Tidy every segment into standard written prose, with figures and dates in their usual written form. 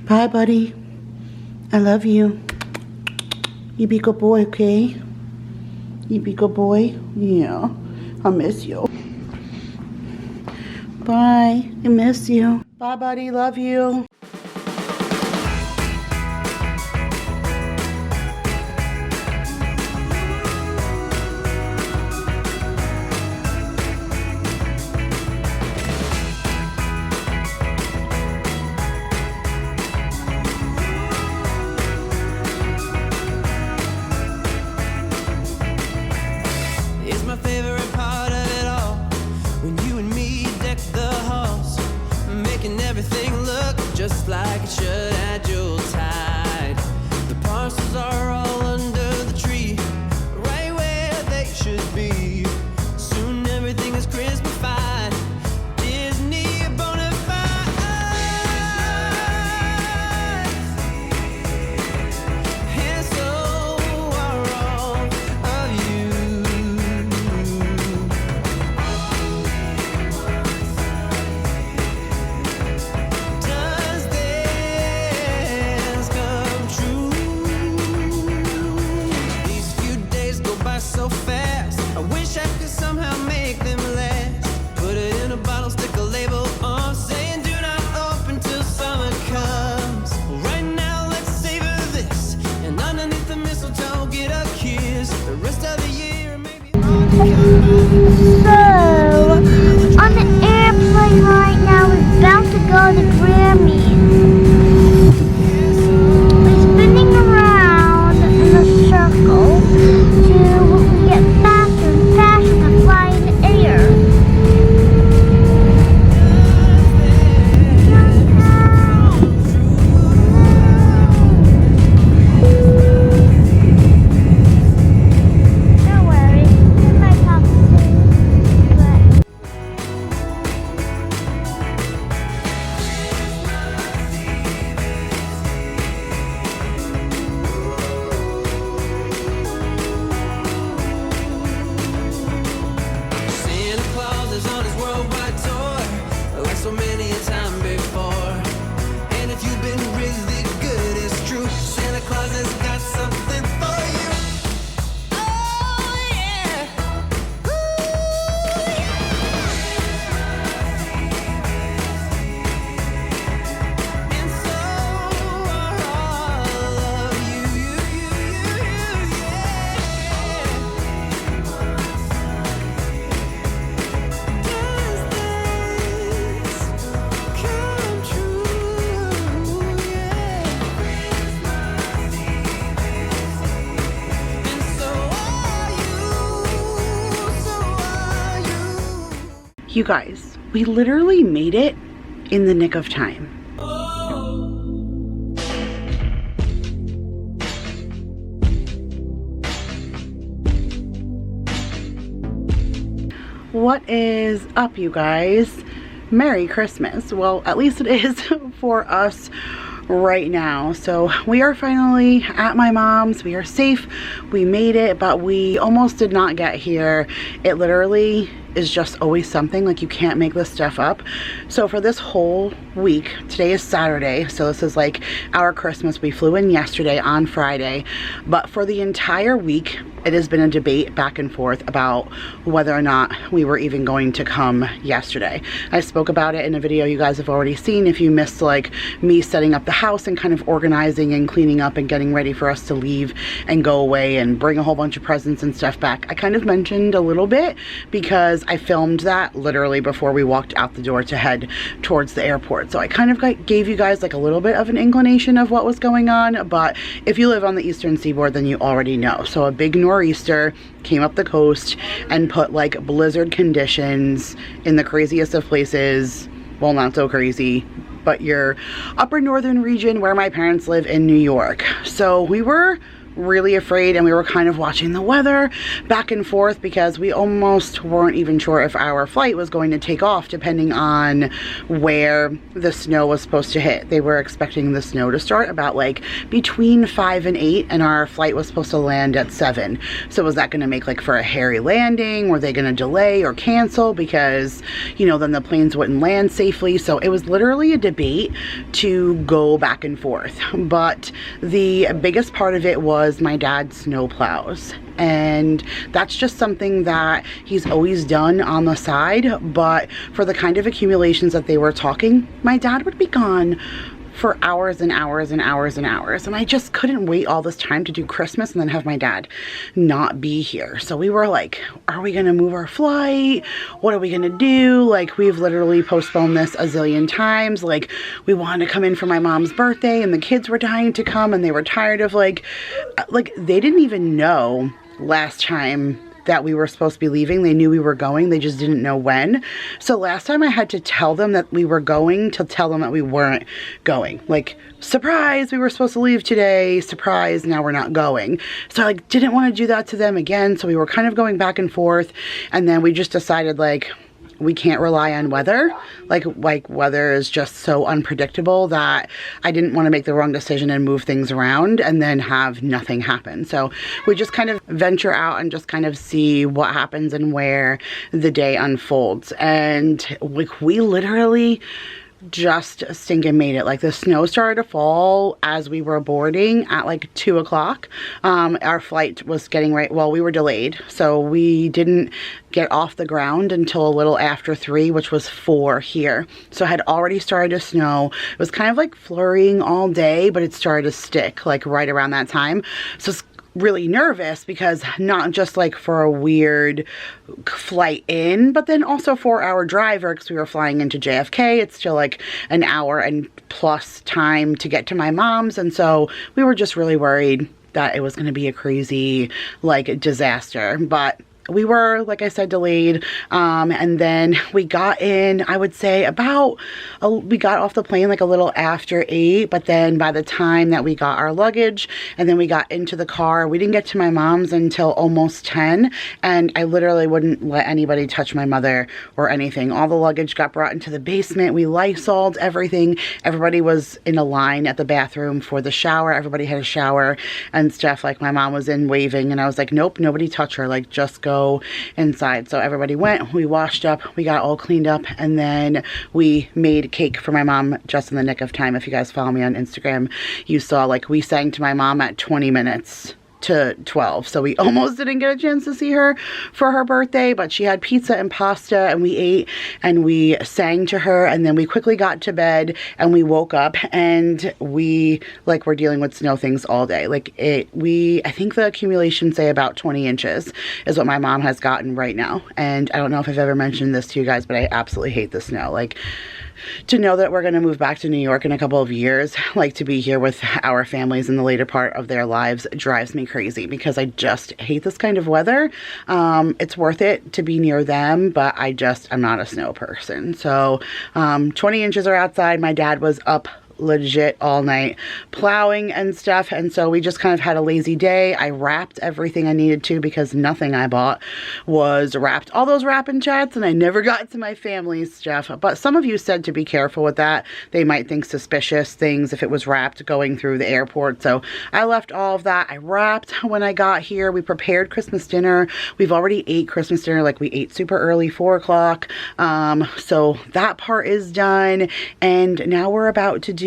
Bye, buddy. I love you. You be a good boy, okay? You be a good boy? Yeah. I miss you. Bye. I miss you. Bye, buddy. Love you. Just like it should at Yuletide. The parcels are all under the tree, right where they should be. Soon everything is Christmas-fied. Disney bona fide. And so are all of you. So fast, I wish I could somehow make them last. Put it in a bottle, stick a label on, saying do not open till summer comes. Right now, let's savor this, and underneath the mistletoe, get a kiss. The rest of the year, maybe. So, on the airplane right now, we're about to go to Grammys. We're spinning around in a circle to get faster and faster to fly in the air. Don't worry, I might talk soon, but Santa Claus is on his worldwide tour, like so many a time before. And if you've been really good, it's true, Santa Claus has got something for you. Oh yeah. Ooh, yeah. And so are all of you, You guys, we literally made it in the nick of time. What is up, you guys? Merry Christmas. Well, at least it is for us right now. So we are finally at my mom's. We are safe. We made it, but we almost did not get here. It literally is just always something, like you can't make this stuff up. So for this whole week, today is Saturday, so this is like our Christmas. We flew in yesterday on Friday, but for the entire week it has been a debate back and forth about whether or not we were even going to come yesterday. I spoke about it in a video you guys have already seen. If you missed like me setting up the house and kind of organizing and cleaning up and getting ready for us to leave and go away and bring a whole bunch of presents and stuff back, I kind of mentioned a little bit because I filmed that literally before we walked out the door to head towards the airport. So I kind of gave you guys like a little bit of an inclination of what was going on, but if you live on the eastern seaboard, then you already know. So a big nor'easter came up the coast and put like blizzard conditions in the craziest of places. Well, not so crazy, but your upper northern region where my parents live in New York. So we were really afraid, and we were kind of watching the weather back and forth because we almost weren't even sure if our flight was going to take off depending on where the snow was supposed to hit. They were expecting the snow to start about like between 5 and 8, and our flight was supposed to land at 7. So was that going to make like for a hairy landing? Were they going to delay or cancel because, you know, then the planes wouldn't land safely? So it was literally a debate to go back and forth. But the biggest part of it was my dad's snow plows, and that's just something that he's always done on the side. But for the kind of accumulations that they were talking, my dad would be gone for hours and hours and hours and hours, and I just couldn't wait all this time to do Christmas and then have my dad not be here. So we were like, are we gonna move our flight? What are we gonna do? Like, we've literally postponed this a zillion times. Like, we wanted to come in for my mom's birthday and the kids were dying to come, and they were tired of like they didn't even know last time that we were supposed to be leaving. They knew we were going, they just didn't know when. So last time I had to tell them that we were going to tell them that we weren't going. Like, surprise, we were supposed to leave today, surprise, now we're not going. So I like didn't want to do that to them again. So we were kind of going back and forth, and then we just decided like we can't rely on weather. Like weather is just so unpredictable that I didn't want to make the wrong decision and move things around and then have nothing happen. So we just kind of venture out and just kind of see what happens and where the day unfolds. And we literally just stinking made it. Like, the snow started to fall as we were boarding at like 2 o'clock. Our flight was getting right, well, we were delayed, so we didn't get off the ground until a little after 3, which was 4 here. So it had already started to snow. It was kind of like flurrying all day, but it started to stick like right around that time. So it's really nervous because not just like for a weird flight in, but then also for our driver, because we were flying into JFK. It's still like an hour and plus time to get to my mom's, and so we were just really worried that it was going to be a crazy like disaster. But we were, like I said, delayed, and then we got in, I would say we got off the plane like a little after 8, but then by the time that we got our luggage and then we got into the car, we didn't get to my mom's until almost 10, and I literally wouldn't let anybody touch my mother or anything. All the luggage got brought into the basement. We Lysoled everything. Everybody was in a line at the bathroom for the shower. Everybody had a shower and stuff. Like, my mom was in waving, and I was like, nope, nobody touch her, like, just go inside. So everybody went, we washed up, we got all cleaned up, and then we made cake for my mom just in the nick of time. If you guys follow me on Instagram, you saw like we sang to my mom at 20 minutes to 12, so we almost didn't get a chance to see her for her birthday, but she had pizza and pasta, and we ate and we sang to her, and then we quickly got to bed, and we woke up, and we like were dealing with snow things all day. Like, I think the accumulations say about 20 inches is what my mom has gotten right now. And I don't know if I've ever mentioned this to you guys, but I absolutely hate the snow. Like, to know that we're going to move back to New York in a couple of years, like to be here with our families in the later part of their lives, drives me crazy because I just hate this kind of weather. It's worth it to be near them, but I'm not a snow person. So 20 inches are outside. My dad was up legit all night plowing and stuff, and so we just kind of had a lazy day. I wrapped everything I needed to because nothing I bought was wrapped. All those wrapping chats, and I never got to my family's stuff. But some of you said to be careful with that. They might think suspicious things if it was wrapped going through the airport. So I left all of that. I wrapped when I got here. We prepared Christmas dinner. We've already ate Christmas dinner. Like, we ate super early, 4 o'clock. So that part is done, and now we're about to do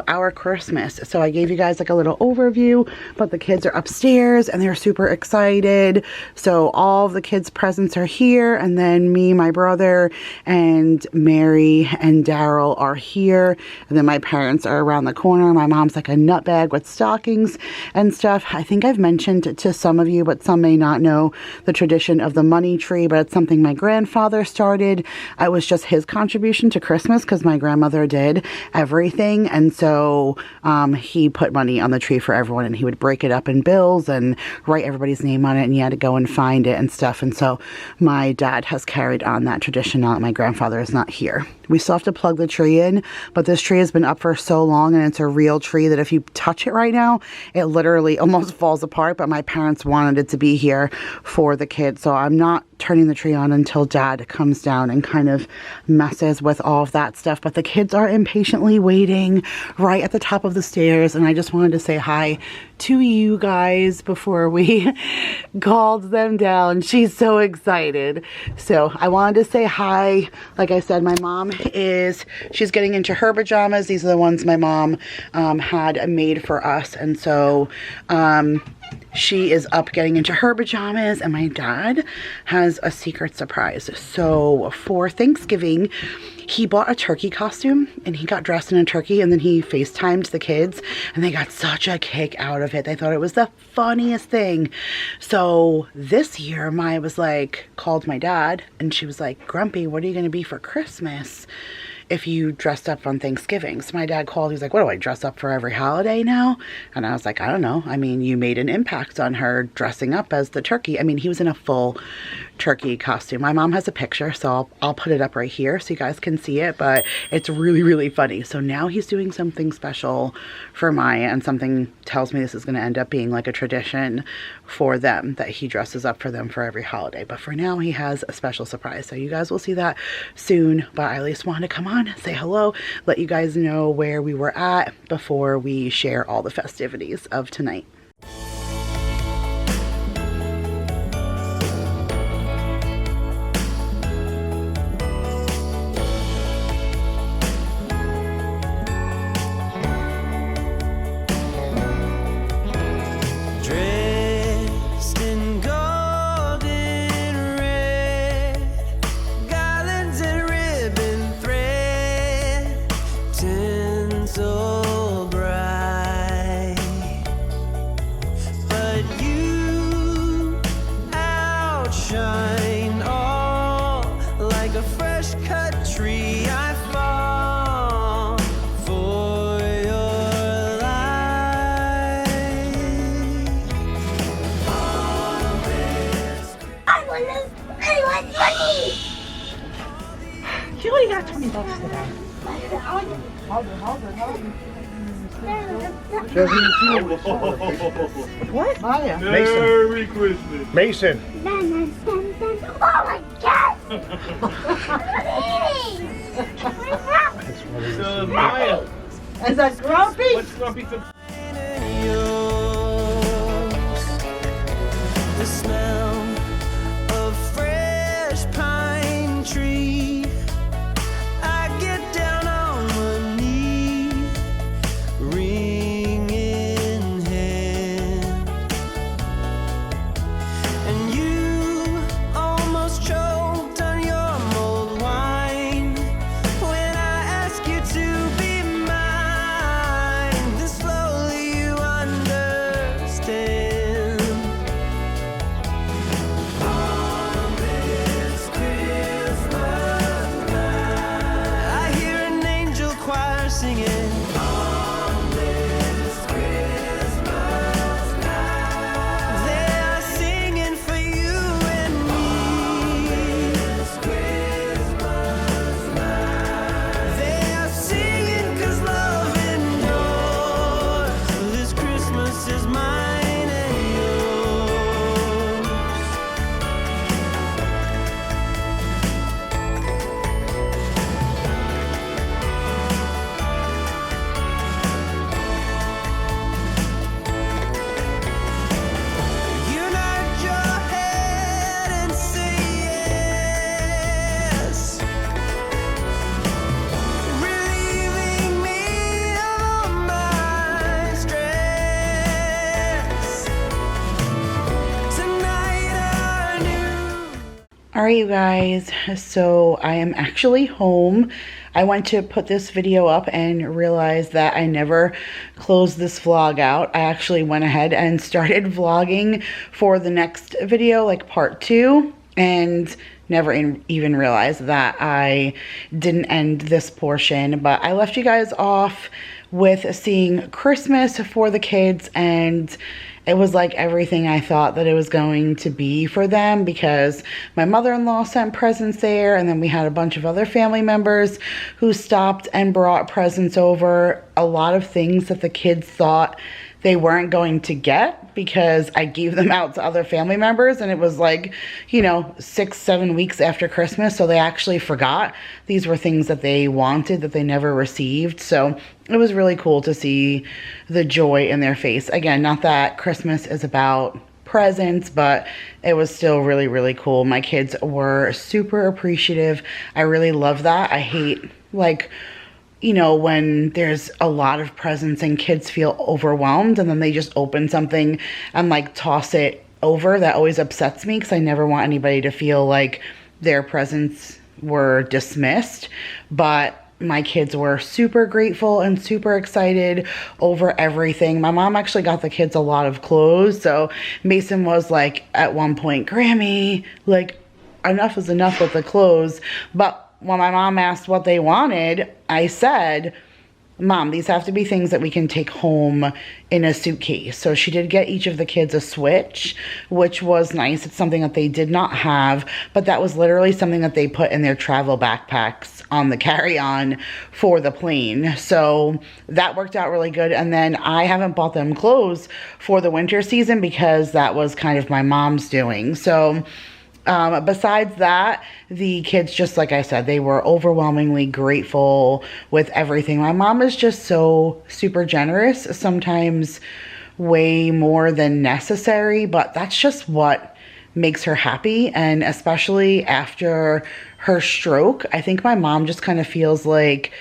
our Christmas. So I gave you guys like a little overview, but the kids are upstairs and they're super excited. So all of the kids' presents are here, and then me, my brother, and Mary and Daryl are here, and then my parents are around the corner. My mom's like a nut bag with stockings and stuff. I think I've mentioned to some of you, but some may not know the tradition of the money tree, but it's something my grandfather started. It was just his contribution to Christmas because my grandmother did everything. Thanksgiving, and so he put money on the tree for everyone, and he would break it up in bills and write everybody's name on it, and you had to go and find it and stuff. And so my dad has carried on that tradition now that my grandfather is not here. We still have to plug the tree in, but this tree has been up for so long, and it's a real tree that if you touch it right now, it literally almost falls apart. But my parents wanted it to be here for the kids, so I'm not turning the tree on until Dad comes down and kind of messes with all of that stuff. But the kids are impatiently waiting right at the top of the stairs, and I just wanted to say hi to you guys before we called them down. She's so excited. So I wanted to say hi. Like I said, my mom she's getting into her pajamas. These are the ones my mom had made for us, and so she is up getting into her pajamas, and my dad has a secret surprise. So for Thanksgiving, he bought a turkey costume, and he got dressed in a turkey, and then he FaceTimed the kids, and they got such a kick out of it. They thought it was the funniest thing. So this year, Maya was like, called my dad, and she was like, Grumpy, what are you going to be for Christmas if you dressed up on Thanksgiving? So my dad called. He was like, what do I dress up for every holiday now? And I was like, I don't know. I mean, you made an impact on her dressing up as the turkey. I mean, he was in a full turkey costume. My mom has a picture, so I'll put it up right here so you guys can see it, but it's really, really funny. So now he's doing something special for Maya, and something tells me this is going to end up being like a tradition for them, that he dresses up for them for every holiday. But for now, he has a special surprise, so you guys will see that soon. But I at least wanted to come on, say hello, let you guys know where we were at before we share all the festivities of tonight. You only got $20 today. What? Maya. Merry Christmas. Mason. Oh my God! Maya. Is that Grumpy? What's Grumpy for? The smell of fresh pine tree. I get down on my knee, ring in hand, and you almost choked on your mulled wine when I ask you to be mine. Then slowly you understand. Singing on this Christmas night. They are singing for you and me. This Christmas night. They are singing 'cause love endures. So this Christmas is mine and yours. All right, you guys, so I am actually home. I went to put this video up and realized that I never closed this vlog out. I actually went ahead and started vlogging for the next video, like part 2, and never even realized that I didn't end this portion. But I left you guys off with seeing Christmas for the kids, and it was like everything I thought that it was going to be for them, because my mother-in-law sent presents there, and then we had a bunch of other family members who stopped and brought presents over. A lot of things that the kids thought they weren't going to get because I gave them out to other family members, and it was like, you know, 6-7 weeks after Christmas, so they actually forgot these were things that they wanted that they never received. So it was really cool to see the joy in their face. Again, not that Christmas is about presents, but it was still really, really cool. My kids were super appreciative. I really love that. I hate, like, you know, when there's a lot of presents and kids feel overwhelmed and then they just open something and like toss it over. That always upsets me, because I never want anybody to feel like their presents were dismissed. But my kids were super grateful and super excited over everything. My mom actually got the kids a lot of clothes. So Mason was like, at one point, Grammy, like, enough is enough with the clothes. But when my mom asked what they wanted, I said, Mom, these have to be things that we can take home in a suitcase. So she did get each of the kids a Switch, which was nice. It's something that they did not have, but that was literally something that they put in their travel backpacks on the carry-on for the plane. So that worked out really good. And then I haven't bought them clothes for the winter season because that was kind of my mom's doing. So besides that, the kids, just like I said, they were overwhelmingly grateful with everything. My mom is just so super generous, sometimes way more than necessary, but that's just what makes her happy. And especially after her stroke, I think my mom just kind of feels like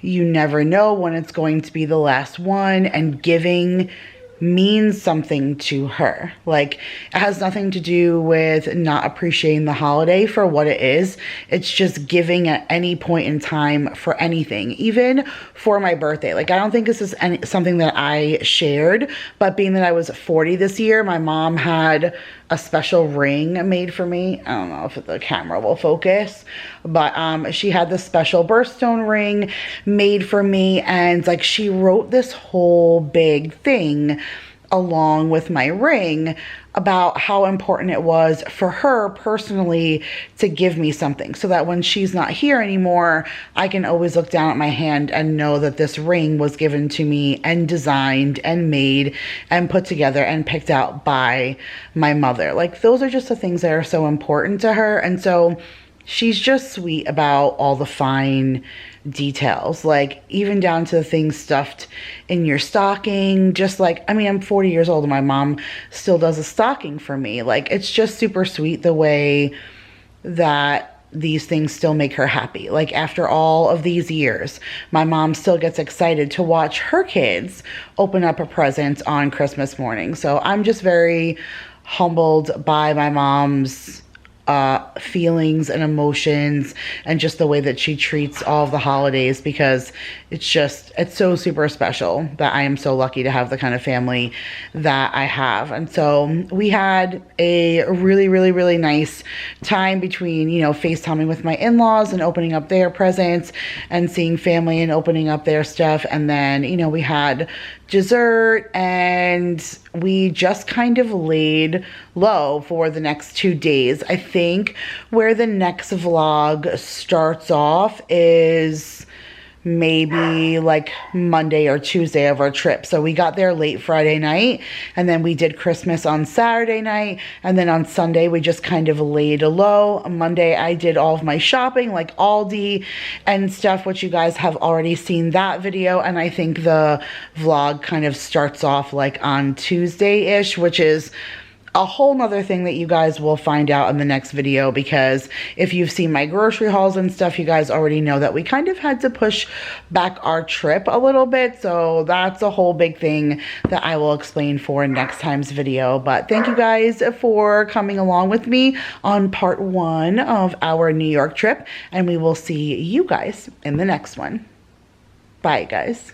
you never know when it's going to be the last one, and giving means something to her. Like, it has nothing to do with not appreciating the holiday for what it is. It's just giving at any point in time for anything, even for my birthday. Like, I don't think this is something that I shared, but being that I was 40 this year, my mom had a special ring made for me. I don't know if the camera will focus, but she had this special birthstone ring made for me, and like, she wrote this whole big thing along with my ring about how important it was for her personally to give me something, so that when she's not here anymore, I can always look down at my hand and know that this ring was given to me and designed and made and put together and picked out by my mother. Like, those are just the things that are so important to her. And so she's just sweet about all the fine details, like even down to the things stuffed in your stocking. Just like, I mean, I'm 40 years old and my mom still does a stocking for me. Like, it's just super sweet the way that these things still make her happy. Like, after all of these years, my mom still gets excited to watch her kids open up a present on Christmas morning. So I'm just very humbled by my mom's feelings and emotions, and just the way that she treats all of the holidays, because it's so super special that I am so lucky to have the kind of family that I have. And so we had a really, really, really nice time between, you know, FaceTiming with my in-laws and opening up their presents and seeing family and opening up their stuff. And then, you know, we had dessert, and we just kind of laid low for the next 2 days. I think where the next vlog starts off is maybe like Monday or Tuesday of our trip. So we got there late Friday night, and then we did Christmas on Saturday night, and then on Sunday we just kind of laid low. Monday I did all of my shopping, like Aldi and stuff, which you guys have already seen that video. And I think the vlog kind of starts off like on Tuesday-ish, which is a whole nother thing that you guys will find out in the next video, because if you've seen my grocery hauls and stuff, you guys already know that we kind of had to push back our trip a little bit. So that's a whole big thing that I will explain for next time's video. But thank you guys for coming along with me on part 1 of our New York trip, and we will see you guys in the next one. Bye, guys.